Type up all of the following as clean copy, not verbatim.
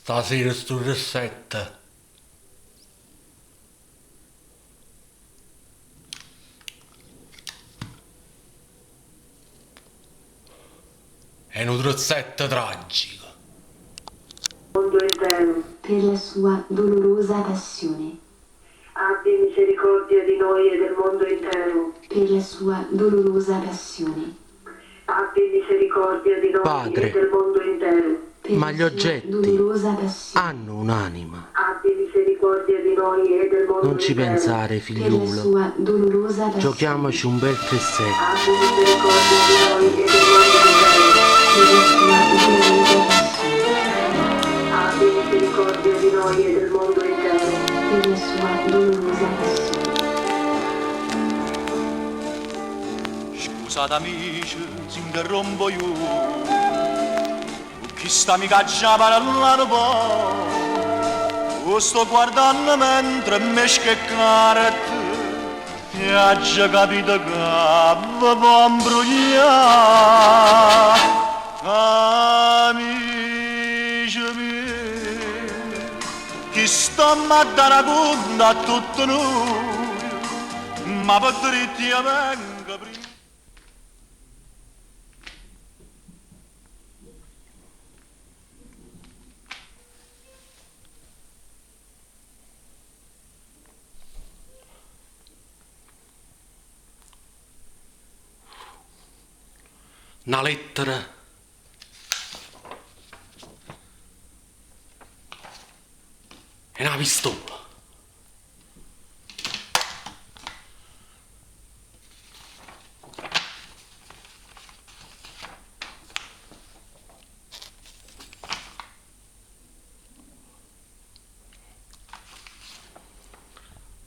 Stasera sto rossetto. È un rossetto tragico. Mondo intero, per la sua dolorosa passione, abbi misericordia di noi e del mondo intero, per la sua dolorosa passione, abbi misericordia di noi Padre, e del mondo intero, per ma la gli sua oggetti dolorosa passione, hanno un'anima. abbi misericordia di noi e del mondo Non ci intero, pensare, per la figliulo. sua dolorosa passione, Giochiamoci un bel 3-7. abbi misericordia di noi e del mondo intero, per la sua dolorosa passione, abbi misericordia di noi e del mondo intero, per la sua dolorosa passione. Scusate amici, si interrompo io, chi sta mi caccia parlando po', sto guardando mentre mi scheccare e ha già capito che vi può imbrogliare. Amici miei, chi sta a dare conto a tutto noi, ma per dritti a venga prima. Una lettera. E una pistola.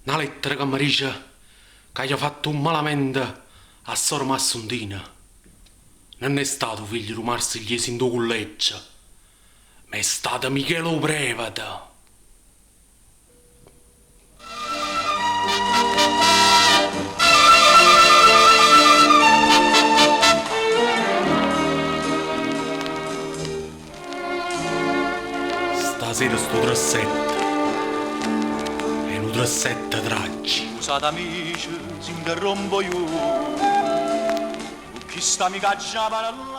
Una lettera che mi dice che gli ha fatto un malamente a Sor Massundina. Non è stato figlio di Marsigliesi in tuo collegio, ma è stato Michele Prevata. Stasera sto trassetto è un trassetto tragico. Scusate amici, si interrompo io, chi sta mi caccia parlando